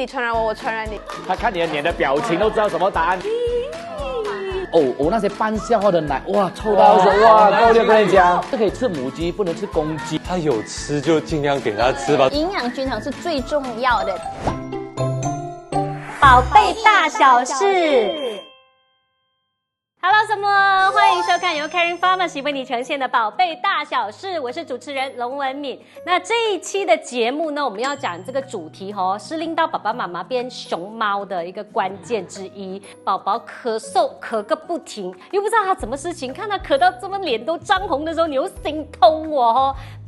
你传染我，我传染你。他看你的脸的表情都知道什么答案。那些半笑话的奶，哇，臭到手，哇，够力！跟你讲，这可以吃母鸡，不能吃公鸡。他有吃就尽量给他吃吧。营养均衡是最重要的。宝贝大小事。Hello， 什么？欢迎收看由 Caring Pharmacy 为你呈现的《宝贝大小事》，我是主持人龙文敏。那这一期的节目呢，我们要讲这个主题是令到爸爸妈妈变熊猫的一个关键之一。宝宝咳嗽咳个不停，又不知道他什么事情，看他咳到这么脸都涨红的时候，你又心痛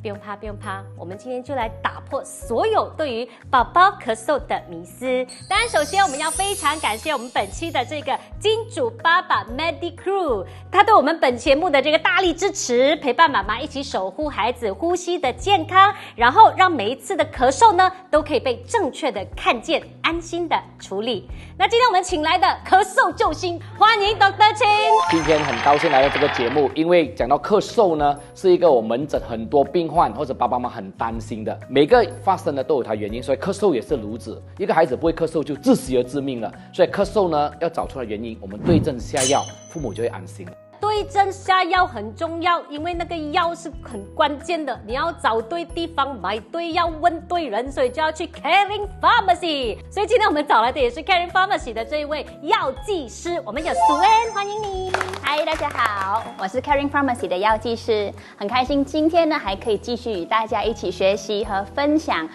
不用怕，不用怕，我们今天就来打破所有对于宝宝咳嗽的迷思。当然，首先我们要非常感谢我们本期的这个金主爸爸 MediCrew， 他对我们本节目的这个大力支持，陪伴妈妈一起守护孩子呼吸的健康，然后让每一次的咳嗽呢都可以被正确的看见，安心的处理。那今天我们请来的咳嗽救星，欢迎 Dr. 清。今天很高兴来到这个节目，因为讲到咳嗽呢，是一个我门诊很多病患或者爸爸妈妈很担心的，每个发生的都有它原因，所以咳嗽也是如此。一个孩子不会咳嗽就窒息而致命了，所以咳嗽呢要找出来原因，我们对症下药，父母就会安心了。对症下药很重要，因为那个药是很关键的，你要找对地方买对药，问对人，所以就要去 Caring Pharmacy。所以今天我们找来的也是 Caring Pharmacy 的这一位药剂师，我们有 Suen， 欢迎你。嗨，大家好，我是 Caring Pharmacy 的药剂师，很开心今天呢还可以继续与大家一起学习和分享，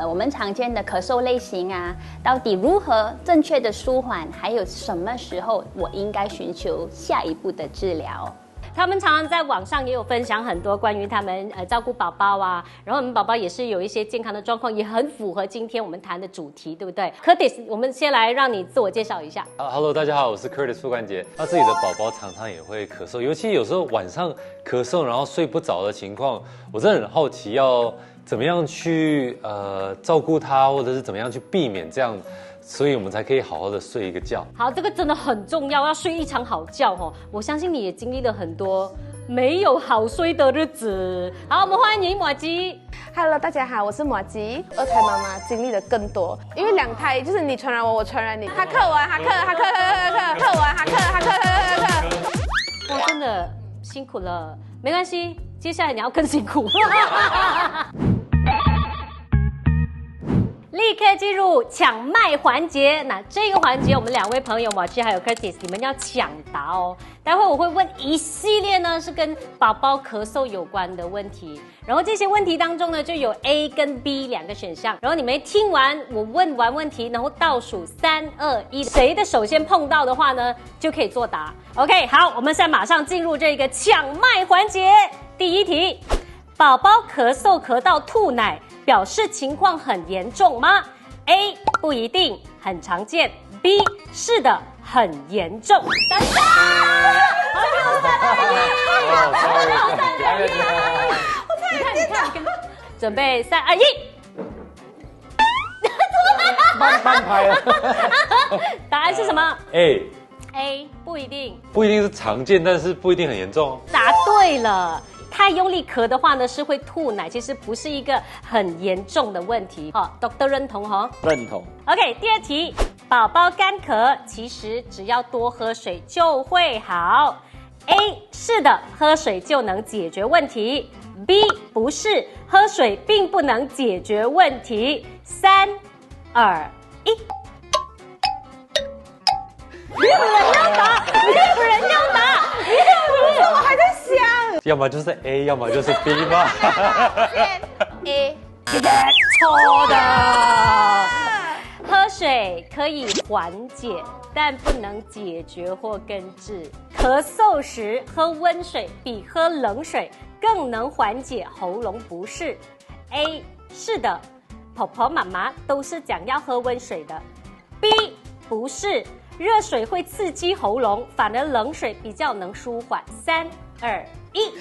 我们常见的咳嗽类型啊，到底如何正确的舒缓，还有什么时候我应该寻求下一步的治疗。他们常常在网上也有分享很多关于他们照顾宝宝啊，然后我们宝宝也是有一些健康的状况，也很符合今天我们谈的主题，对不对 ？Curtis， 我们先来让你自我介绍一下。Hello， 大家好，我是 Curtis 傅冠杰。那自己的宝宝常常也会咳嗽，尤其有时候晚上咳嗽，然后睡不着的情况，我真的很好奇要怎么样去照顾他，或者是怎么样去避免这样。所以我们才可以好好的睡一个觉。好，这个真的很重要，要睡一场好觉我相信你也经历了很多没有好睡的日子。好，我们欢迎马吉。Hello， 大家好，我是马吉。二胎妈妈经历的更多，因为两胎就是你传染我，我传染你。他咳完，他咳完，他咳。哇，真的辛苦了，没关系，接下来你要更辛苦。立刻进入抢麦环节。那这个环节，我们两位朋友马奇还有 Curtis， 你们要抢答哦。待会我会问一系列呢是跟宝宝咳嗽有关的问题，然后这些问题当中呢就有 A 跟 B 两个选项，然后你们听完我问完问题，然后倒数3、2、1，谁的首先碰到的话呢就可以作答。OK， 好，我们现在马上进入这个抢麦环节。第一题，宝宝咳嗽咳到吐奶，表示情况很严重吗？ A 不一定，很常见。B 是的，很严重。等等，你看，准备3、2、1，慢拍了。答案是什么 ？A 不一定，不一定是常见，但是不一定很严重。答对了。太用力咳的话呢，是会吐奶，其实不是一个很严重的问题。Dr. 认同认同。OK， 第二题，宝宝干咳，其实只要多喝水就会好。A 是的，喝水就能解决问题。B 不是，喝水并不能解决问题。3、2、1。没有人要答，我还在想，要么就是 A， 要么就是 B 嘛。A， 错的。喝水可以缓解，但不能解决或根治。咳嗽时喝温水比喝冷水更能缓解喉咙不适。A 是的，婆婆妈妈都是讲要喝温水的。B 不是，热水会刺激喉咙，反而冷水比较能舒缓。3、2、1。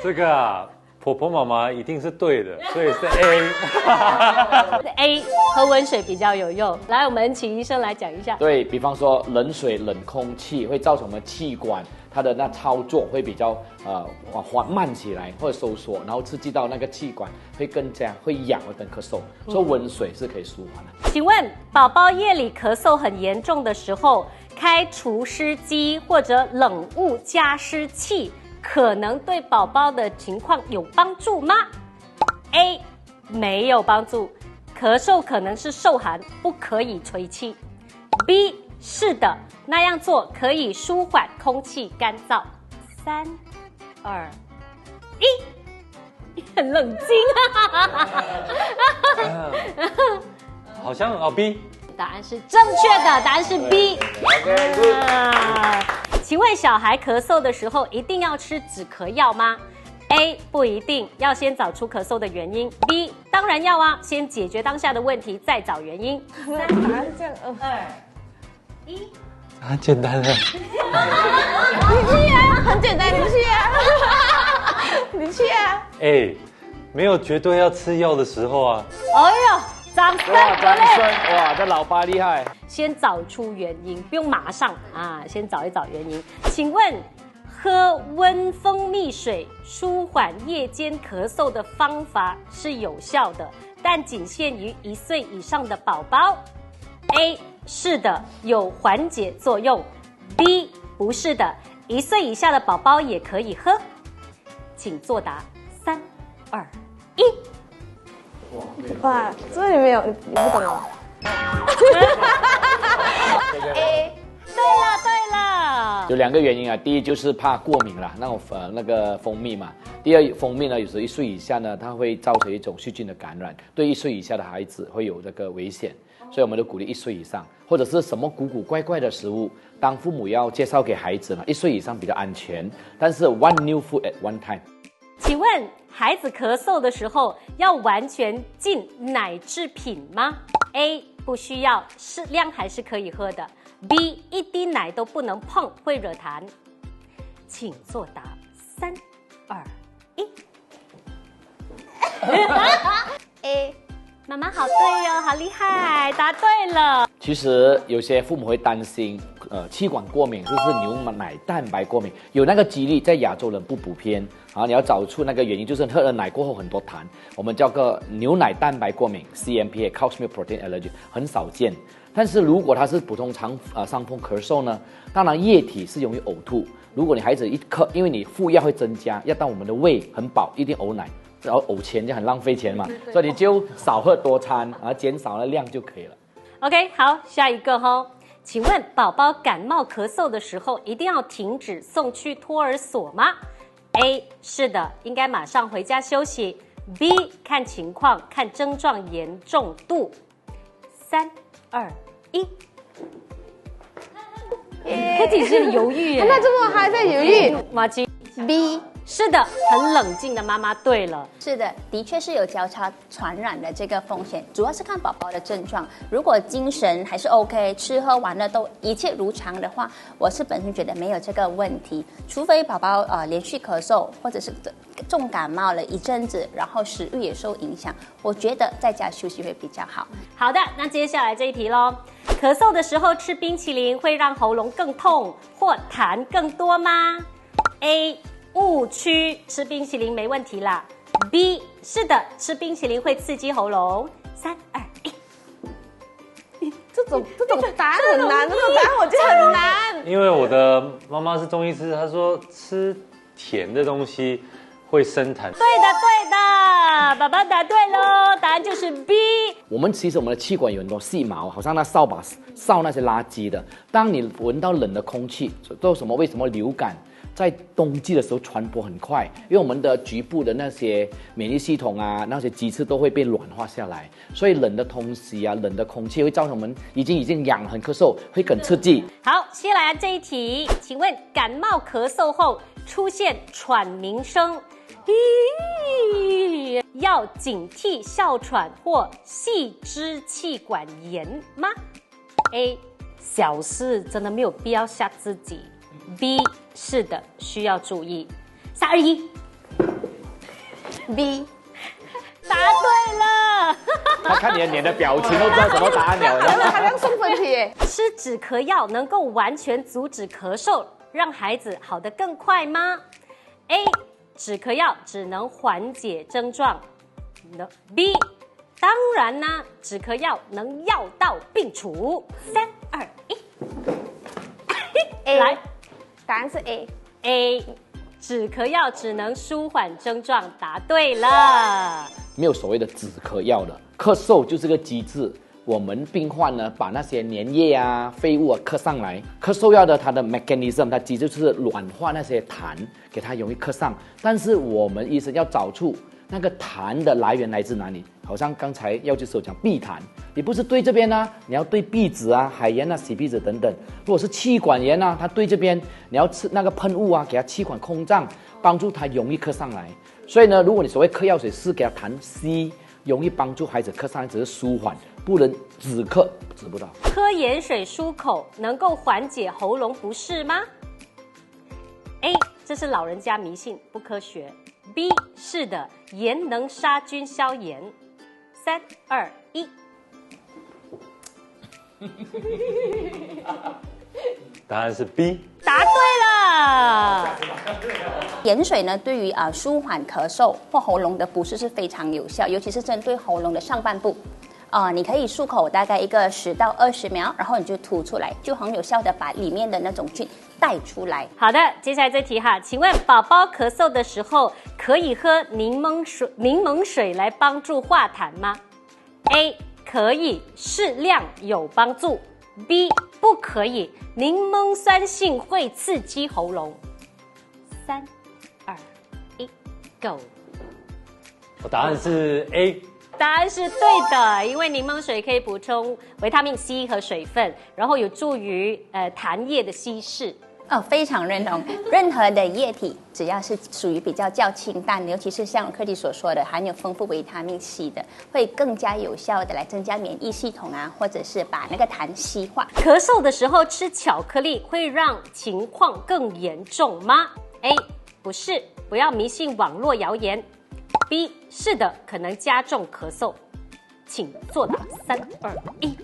这个啊，婆婆妈妈一定是对的，所以是 A。A 喝温水比较有用。来，我们请医生来讲一下。对，比方说冷水、冷空气会造成我们气管它的那操作会比较缓慢起来或者收缩，然后刺激到那个气管会更加会痒或者咳嗽，所以温水是可以舒缓的。请问宝宝夜里咳嗽很严重的时候，开除湿机或者冷雾加湿器可能对宝宝的情况有帮助吗？ A 没有帮助，咳嗽可能是受寒，不可以吹气。B 是的，那样做可以舒缓空气干燥。3、2、1，很冷静啊。好像B。答案是正确的，答案是 B。请问小孩咳嗽的时候一定要吃止咳药吗？A 不一定，要先找出咳嗽的原因。B 当然要啊，先解决当下的问题，再找原因。答案这样2、1，很简单了。你去啊，很简单，你去啊，你去啊。A 没有绝对要吃药的时候啊。哎呦，掌声！哇，掌声！哇，这老爸厉害。先找出原因，不用马上啊，先找一找原因。请问，喝温蜂蜜水舒缓夜间咳嗽的方法是有效的，但仅限于1岁以上的宝宝。A 是的，有缓解作用。B 不是的，1岁以下的宝宝也可以喝。请作答。3、2、1。哇，这里面有你不懂哦。A 对了，有2个原因啊，第一就是怕过敏啦，那个蜂蜜嘛。第二，蜂蜜呢，有时候1岁以下呢，它会造成一种细菌的感染，对1岁以下的孩子会有这个危险，所以我们都鼓励1岁以上，或者是什么古怪怪的食物，当父母要介绍给孩子呢，1岁以上比较安全，但是 one new food at one time。请问孩子咳嗽的时候要完全禁奶制品吗？ A 不需要，适量还是可以喝的。B 一滴奶都不能碰，会惹痰。请作答。3、2、1。A 妈妈好对哦，好厉害，答对了。其实有些父母会担心，气管过敏就是牛奶蛋白过敏，有那个几率在亚洲人不普遍啊。你要找出那个原因，就是喝了奶过后很多痰，我们叫个牛奶蛋白过敏 （CMPA, Cow's Milk Protein Allergy），很少见。但是如果他是普通伤风咳嗽呢，当然液体是容易呕吐。如果你孩子一咳，因为你腹压会增加，要到我们的胃很饱，一定呕奶。然后呕钱就很浪费钱嘛，所以你就少喝多餐，然后减少了量就可以了。OK， 好，下一个吼。请问宝宝感冒咳嗽的时候，一定要停止送去托儿所吗？ A 是的，应该马上回家休息。B 看情况，看症状严重度。3、2、1。柯体是犹豫耶，那这么还在犹豫？马吉 B 是的，很冷静的妈妈对了。是的，的确是有交叉传染的这个风险，主要是看宝宝的症状。如果精神还是 OK， 吃喝玩乐都一切如常的话，我是本身觉得没有这个问题。除非宝宝连续咳嗽，或者是重感冒了一阵子，然后食欲也受影响，我觉得在家休息会比较好。好的，那接下来这一题咯。咳嗽的时候吃冰淇淋会让喉咙更痛或痰更多吗？ A 误区，吃冰淇淋没问题啦。B 是的，吃冰淇淋会刺激喉咙。3、2、1。这种答案很难，这种答案我觉得很难。因为我的妈妈是中医师，她说吃甜的东西会生痰。对的，宝宝答对喽，答案就是 B。其实我们的气管有很多细毛，好像那扫把扫那些垃圾的。当你闻到冷的空气，为什么流感在冬季的时候传播很快？因为我们的局部的那些免疫系统啊，那些鸡翅都会被软化下来，所以冷的东西啊，冷的空气会造成我们已经痒很咳嗽，会很刺激。好，接下来这一题，请问感冒咳嗽后出现喘鸣声，要警惕哮喘或细支气管炎吗？ A 小事，真的没有必要吓自己。B 是的，需要注意。3、2、1。 B 答对了。他看你的脸的表情都知道什么答案了。还要送分题耶。吃止咳药能够完全阻止咳嗽，让孩子好得更快吗 ？A. 止咳药只能缓解症状 ，B. 当然呢，止咳药能药到病除。3、2、1， 来，答案是 A。 A. 止咳药只能舒缓症状，答对了。没有所谓的止咳药的，咳嗽就是个机制。我们病患呢，把那些粘液啊、废物啊咳上来，咳嗽药的它的 mechanism， 它机制就是软化那些痰，给它容易咳上。但是我们医生要找出那个痰的来源来自哪里，好像刚才药剂师有讲避痰，你不是对这边啊，你要对鼻子啊、海盐啊、洗鼻子等等。如果是气管炎啊，它对这边，你要吃那个喷雾啊，给它气管空胀，帮助它容易咳上来。所以呢，如果你所谓咳药水是给它痰吸，容易帮助孩子咳上来，只是舒缓，不能止咳，止不到。喝盐水漱口能够缓解喉咙不适吗 ？A. 这是老人家迷信，不科学。B. 是的，盐能杀菌消炎。3、2、1。答案是 B。答对了。盐水呢，对于舒缓咳嗽或喉咙的不适是非常有效，尤其是针对喉咙的上半部。你可以漱口大概10到20秒，然后你就吐出来，就很有效的把里面的那种菌带出来。好的，接下来这题哈，请问宝宝咳嗽的时候可以喝柠檬水来帮助化痰吗 ？A. 可以，适量有帮助。B. 不可以，柠檬酸性会刺激喉咙。3、2、1 ，Go！ 我答案是 A。答案是对的，因为柠檬水可以补充维他命 C 和水分，然后有助于痰液的稀释。非常认同。任何的液体，只要是属于比较清淡的，尤其是像柯蒂所说的，含有丰富维他命 C 的，会更加有效的来增加免疫系统啊，或者是把那个痰稀化。咳嗽的时候吃巧克力会让情况更严重吗 ？A. 不是，不要迷信网络谣言。B. 是的，可能加重咳嗽。请作答。3、2、1。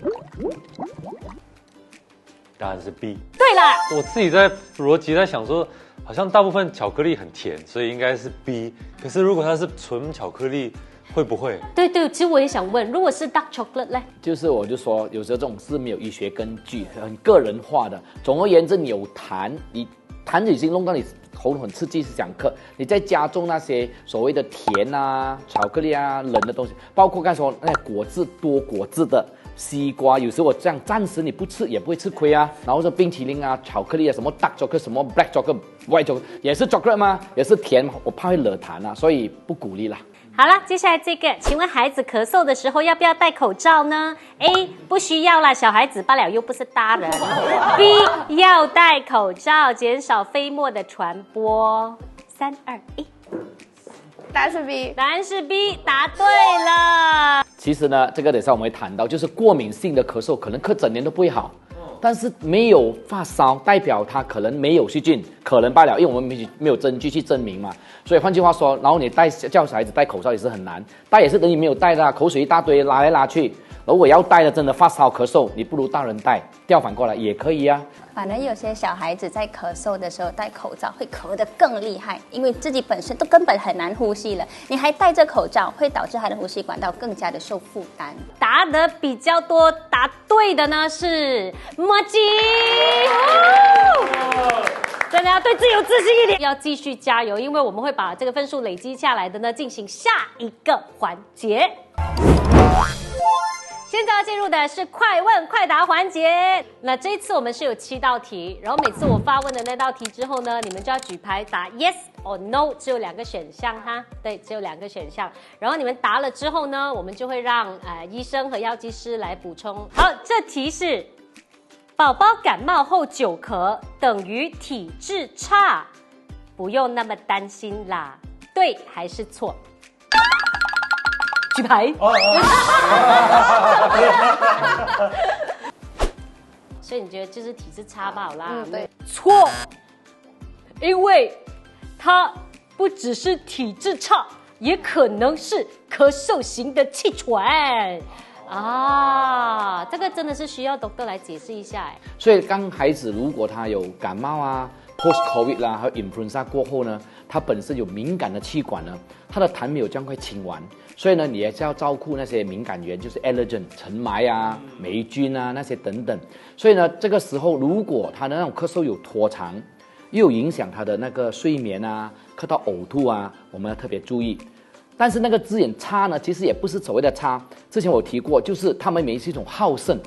答案是 B。对啦，我自己在逻辑在想说，好像大部分巧克力很甜，所以应该是 B。可是如果它是纯巧克力，会不会？对，其实我也想问，如果是 dark chocolate 呢？我就说，有时候这种是没有医学根据，很个人化的。总而言之，你有痰，你痰已经弄到你喉咙很刺激，是想咳，你再加重那些所谓的甜啊、巧克力啊、冷的东西，包括刚才说那果汁多果汁的西瓜，有时候我这样暂时你不吃也不会吃亏啊。然后说冰淇淋啊、巧克力啊，什么 dark chocolate、什么 black chocolate、white chocolate 也是 chocolate 吗？也是甜，我怕会惹痰啊，所以不鼓励啦。好了，接下来这个，请问孩子咳嗽的时候要不要戴口罩呢 ？A. 不需要啦，小孩子罢了，又不是大人。B. 要戴口罩，减少飞沫的传播。3、2、1。答案是 B。答案是 B， 答对了。其实呢，这个等一下我们会谈到，就是过敏性的咳嗽，可能咳整年都不会好。但是没有发烧，代表他可能没有细菌，可能罢了，因为我们没有证据去证明嘛。所以换句话说，然后你叫小孩子戴口罩也是很难，戴也是等于没有戴的，口水一大堆，拉来拉去。如果要戴的，真的发烧咳嗽，你不如大人戴，调反过来也可以啊。反而有些小孩子在咳嗽的时候戴口罩会咳得更厉害，因为自己本身都根本很难呼吸了，你还戴着口罩，会导致他的呼吸管道更加的受负担。答得比较多，答对的呢是莫吉。真的要对自己有自信一点，要继续加油，因为我们会把这个分数累积下来的呢，进行下一个环节。现在要进入的是快问快答环节。那这一次我们是有7道题，然后每次我发问的那道题之后呢，你们就要举牌答 yes or no， 只有2个选项哈。对，只有2个选项。然后你们答了之后呢，我们就会让医生和药剂师来补充。好，这题是宝宝感冒后久咳等于体质差，不用那么担心啦，对还是错？举牌。所以你觉得就是体质差吧？好啦，对，错，因为它不只是体质差，也可能是咳嗽型的气喘。这个真的是需要 doctor 来解释一下哎。所以刚孩子如果他有感冒啊， post COVID 啦，还有 influenza 过后呢，它本身有敏感的气管呢，它的痰没有这样快清完，所以呢，你也是要照顾那些敏感源，就是 allergen 尘霾啊、霉菌啊那些等等。所以呢，这个时候如果他的那种咳嗽有拖长，又有影响他的那个睡眠啊，咳到呕吐啊，我们要特别注意。但是那个字眼差呢，其实也不是所谓的差。之前我提过，就是他们免疫系统好胜，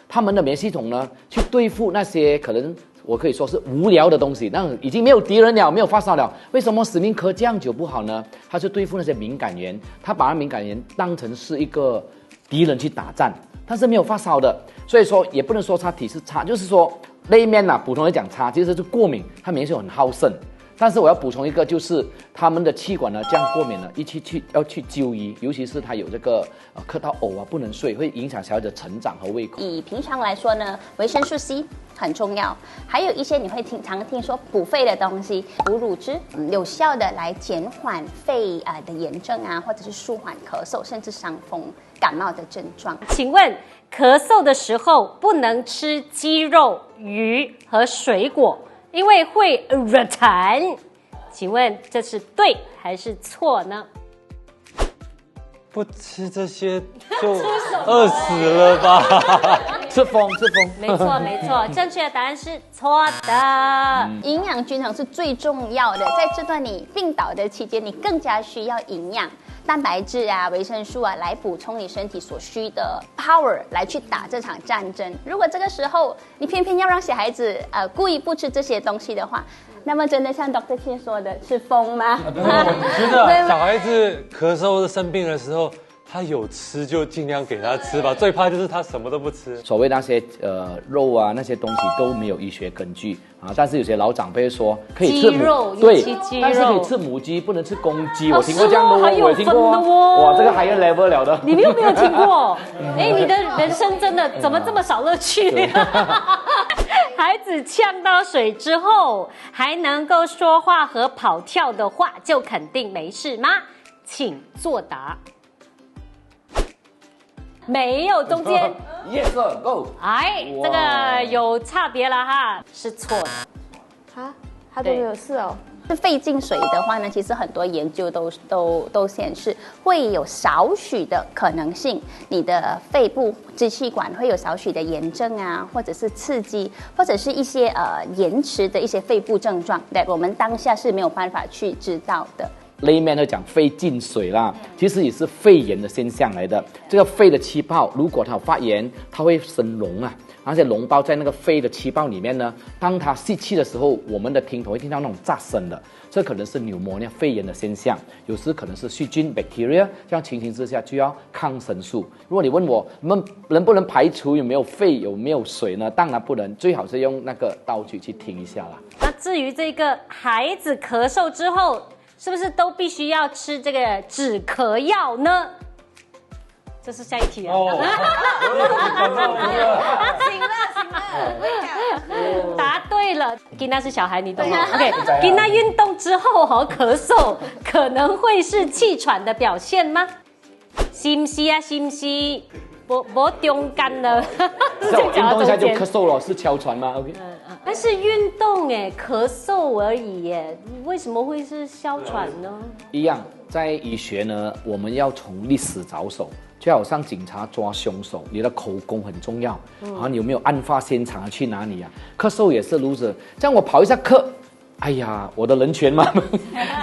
他们的免疫系统呢，去对付那些可能我可以说是无聊的东西，那已经没有敌人了，没有发烧了。为什么使命咳这样久不好呢？他是对付那些敏感源，他把那敏感源当成是一个敌人去打战，但是没有发烧的，所以说也不能说他体质差，就是说那一面呐，普通人讲差，其实是过敏，他免疫系统很好胜。但是我要补充一个，就是他们的气管呢，这样过敏了，要去就医，尤其是他有这个咳到呕啊，不能睡，会影响小孩子的成长和胃口。以平常来说呢，维生素 C 很重要，还有一些你会常听说补肺的东西，补乳汁，有效的来减缓肺的炎症啊，或者是舒缓咳嗽，甚至伤风感冒的症状。请问咳嗽的时候不能吃鸡肉、鱼和水果，因为会惹痰，请问这是对还是错呢？不吃这些就饿死了吧？吃风。没错没错，正确的答案是错的。营养均衡是最重要的，在这段你病倒的期间，你更加需要营养。蛋白质啊、维生素啊，来补充你身体所需的 power， 来去打这场战争。如果这个时候你偏偏要让小孩子故意不吃这些东西的话，那么真的像 Dr. 倩说的，是疯吗？我觉得小孩子咳嗽生病的时候，他有吃就尽量给他吃吧，最怕就是他什么都不吃。所谓那些肉啊那些东西都没有医学根据啊，但是有些老长辈说可以吃鸡肉，对，但是可以肉吃母鸡，不能吃公鸡。我听过这样的还有我也听过分的哦哇，这个 higher level 了的。你们有没有听过？哎，你的人生真的怎么这么少乐趣？孩子呛到水之后还能够说话和跑跳的话，就肯定没事吗？请作答。没有中间Yes sir, go。哎，这个有差别了哈，是错的。啊，他都没有事哦。是肺进水的话呢，其实很多研究都显示会有少许的可能性，你的肺部支气管会有少许的炎症啊，或者是刺激，或者是一些延迟的一些肺部症状，对，我们当下是没有办法去知道的。layman 会讲肺进水啦，其实也是肺炎的现象来的。这个肺的气泡，如果它有发炎，它会生脓啊，而且脓包在那个肺的气泡里面呢，当它吸气的时候，我们的听筒会听到那种炸声的，这可能是pneumonia肺炎的现象，有时可能是细菌 bacteria， 这样情形之下就要抗生素。如果你问我们能不能排除有没有肺有没有水呢？当然不能，最好是用那个道具去听一下啦。那至于这个孩子咳嗽之后，是不是都必须要吃这个止咳药呢？这是下一题啊！答对了，吉娜是小孩，你懂吗 ？OK， 吉娜运动之后咳嗽可能会是气喘的表现吗？是不是啊？是不是？我中间了，运动一下就咳嗽了，是哮喘吗 ？OK。但是运动咳嗽而已耶，为什么会是哮喘呢？一样，在医学呢，我们要从历史着手，就好像警察抓凶手，你的口供很重要，然后你有没有案发现场去哪里啊？咳嗽也是如此，这样我跑一下咳，哎呀，我的人权嘛。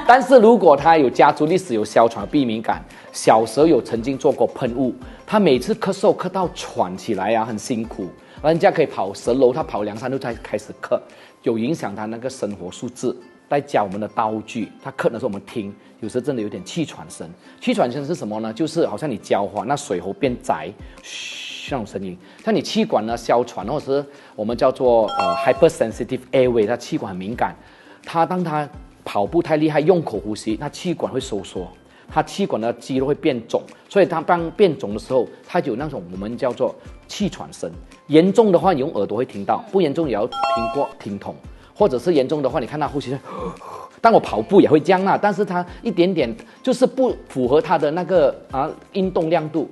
但是如果他有家族历史，有哮喘、鼻敏感，小时候有曾经做过喷雾，他每次咳嗽咳到喘起来啊，很辛苦。人家可以跑10楼，他跑2、3楼才开始咳，有影响他那个生活素质。再加我们的道具，他咳的时候我们听，有时真的有点气喘声。气喘声是什么呢？就是好像你浇花，那水喉变窄，嘘那种声音。像你气管呢哮喘，或者是我们叫做hypersensitive airway， 它气管很敏感。当他跑步太厉害，用口呼吸，他气管会收缩。它气管的肌肉会变肿，所以它当变肿的时候，它就有那种我们叫做气喘声。严重的话，你用耳朵会听到；不严重也要听过听筒，或者是严重的话，你看它呼吸但我跑步也会这样啦，但是它一点点就是不符合它的那个运动量度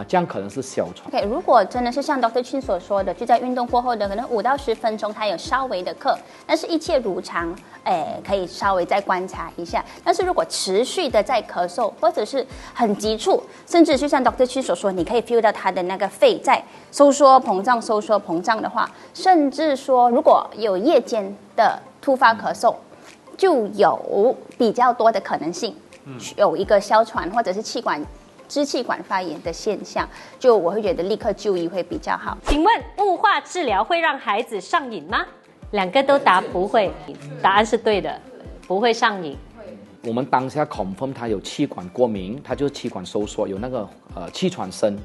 这样可能是哮喘。OK， 如果真的是像 Dr. Chin 所说的，就在运动过后的可能5到10分钟，他有稍微的咳，但是一切如常，可以稍微再观察一下。但是如果持续的在咳嗽，或者是很急促，甚至就像 Dr. Chin 所说，你可以 feel 到他的那个肺在收缩膨胀、收缩膨胀的话，甚至说如果有夜间的突发咳嗽，就有比较多的可能性，有一个哮喘或者是支气管发炎的现象，就我会觉得立刻就医会比较好。请问雾化治疗会让孩子上瘾吗？2个都答不会，答案是对的，不会上瘾。我们当下 confirm 他有气管过敏，他就是气管收缩，有那个气喘声。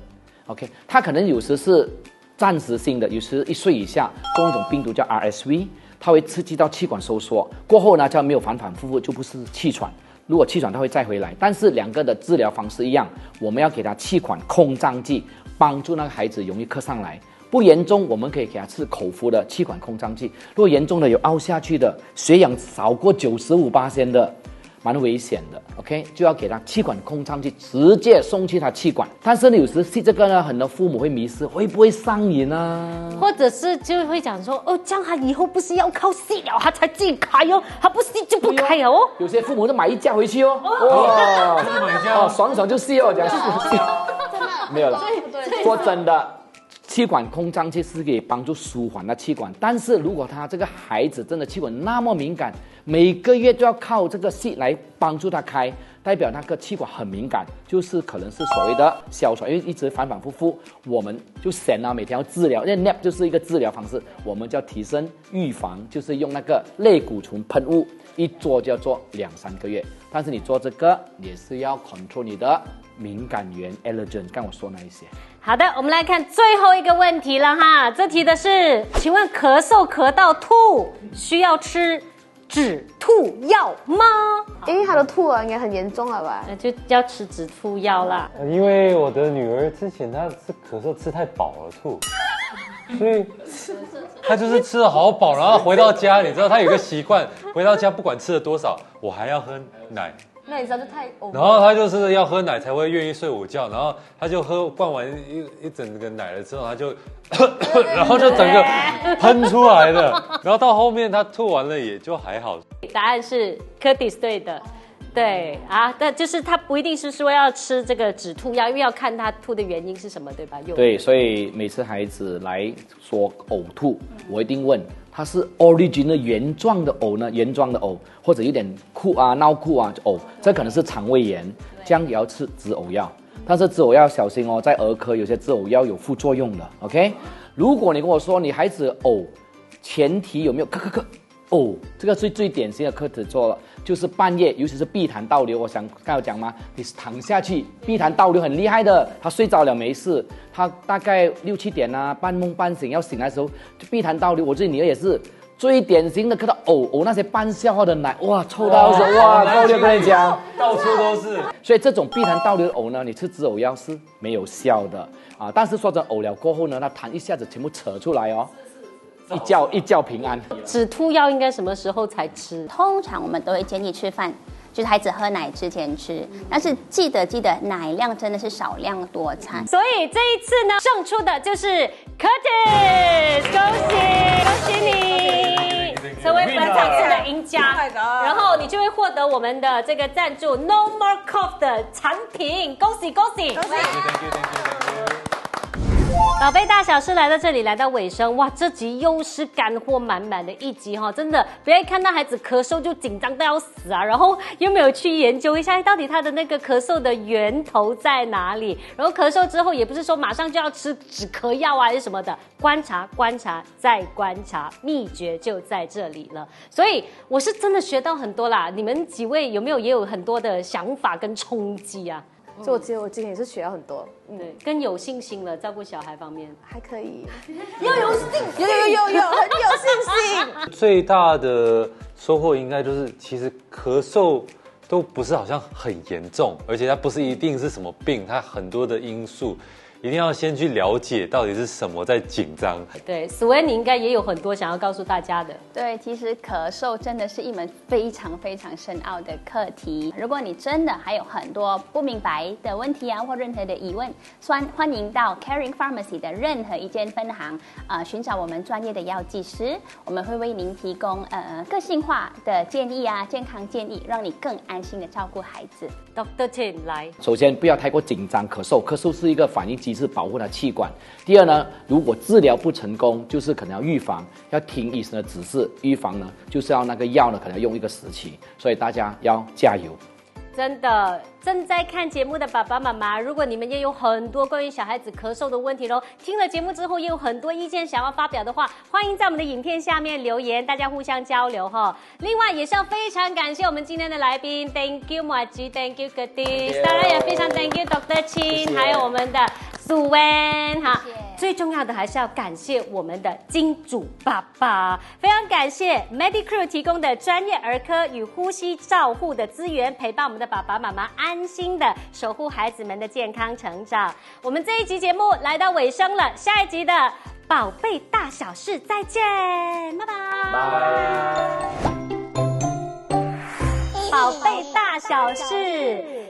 OK， 他可能有时是暂时性的，有时1岁以下中一种病毒叫 RSV。它会刺激到气管收缩，过后呢，就没有反反复复，就不是气喘。如果气喘，它会再回来。但是2个的治疗方式一样，我们要给他气管空张剂，帮助那个孩子容易咳上来。不严重，我们可以给他吃口服的气管空张剂。如果严重的有凹下去的，血氧少过95%的，蛮危险的。OK， 就要给他气管空张剂，直接送去他气管。但是呢，有时这个呢，很多父母会迷失，会不会上瘾啊？或者是就会讲说，这样他以后不是要靠吸了，他才自己开哦，他不吸就不开了哦。有些父母就买一架回去哦，买一架爽爽就吸哦，这样没有了。说真的。气管空张剂是可以帮助舒缓的气管，但是如果他这个孩子真的气管那么敏感，每个月就要靠这个气来帮助他开，代表那个气管很敏感，就是可能是所谓的哮喘，因为一直反反复复，我们就想每天要治疗，因为 NAP 就是一个治疗方式，我们就要提升预防，就是用那个类固醇喷雾，一做就要做2-3个月，但是你做这个也是要 control 你的敏感源 allergen， 刚我说那一些。好的，我们来看最后一个问题了哈。这题的是，请问咳嗽咳到吐，需要吃止吐药吗？因为他的吐应该很严重了吧？那就要吃止吐药啦。因为我的女儿之前她是咳嗽吃太饱了吐，所以她就是吃得好饱，然后回到家，你知道她有个习惯，回到家不管吃了多少，我还要喝奶。那你知道这太……然后他就是要喝奶才会愿意睡午觉，然后他就灌完一整个奶了之后，他就，然后就整个喷出来了，然后到后面他吐完了也就还好。答案是 Curtis 对的，对啊，但就是他不一定是说要吃这个止吐药，因为要看他吐的原因是什么，对吧？对，所以每次孩子来说呕吐，我一定问。它是 original 原状的呕呢，原装的呕，或者有点哭闹哭呕，这可能是肠胃炎，这样也要吃止呕药。但是止呕药小心哦，在儿科有些止呕药有副作用的 ，OK？ 如果你跟我说你孩子呕，前提有没有咳这个是最典型的课题做了，就是半夜，尤其是闭痰倒流。我想刚才讲吗？你躺下去，闭痰倒流很厉害的。他睡着了没事，他大概6-7点半梦半醒，要醒来的时候就闭痰倒流。我自己女儿也是最典型的，看到呕那些半消化的奶，哇，臭到手，哇，倒流跟你讲，到处都是。所以这种闭痰倒流的呕呢，你吃止呕药是没有效的但是说真呕了过后呢，那痰一下子全部扯出来哦。一觉平安。止吐药应该什么时候才吃？通常我们都会建议吃饭，就是孩子喝奶之前吃，但是记得奶量真的是少量多餐。所以这一次呢，胜出的就是 Curtis， 恭喜你，成为本场次的赢家。然后你就会获得我们的这个赞助 No More Cough 的产品，恭喜恭喜！宝贝大小事来到这里，来到尾声，哇，这集又是干货满满的一集哈，真的，不要一看到孩子咳嗽就紧张到要死啊，然后又没有去研究一下到底他的那个咳嗽的源头在哪里，然后咳嗽之后也不是说马上就要吃止咳药还是什么的，观察再观察，秘诀就在这里了。所以我是真的学到很多啦，你们几位有没有也有很多的想法跟冲击啊？就我觉得我今天也是学到很多，对，更有信心了，照顾小孩方面还可以，要有信心，有，很有信心。最大的收获应该就是，其实咳嗽都不是好像很严重，而且它不是一定是什么病，它很多的因素。一定要先去了解到底是什么在紧张。对，苏恩，你应该也有很多想要告诉大家的。对，其实咳嗽真的是一门非常非常深奥的课题。如果你真的还有很多不明白的问题啊，或任何的疑问，欢迎到 Caring Pharmacy 的任何一间分行，寻找我们专业的药剂师，我们会为您提供个性化的建议啊，健康建议，让你更安心的照顾孩子。Dr. Tim 来，首先不要太过紧张，咳嗽是一个反应机制，保护它气管。第二呢，如果治疗不成功，就是可能要预防，要听医生的指示。预防呢，就是要那个药呢，可能要用一个时期，所以大家要加油。真的，正在看节目的爸爸妈妈，如果你们也有很多关于小孩子咳嗽的问题咯，听了节目之后也有很多意见想要发表的话，欢迎在我们的影片下面留言，大家互相交流哈。另外也是要非常感谢我们今天的来宾 ，Thank you 马吉 ，Thank you 哥弟，当然也非常 Thank you Dr. Chin， 还有我们的苏文哈。最重要的还是要感谢我们的金主爸爸，非常感谢 Medicrew 提供的专业儿科与呼吸照护的资源，陪伴我们的爸爸妈妈安心的守护孩子们的健康成长。我们这一集节目来到尾声了，下一集的宝贝大小事再见，拜拜。宝贝大小事。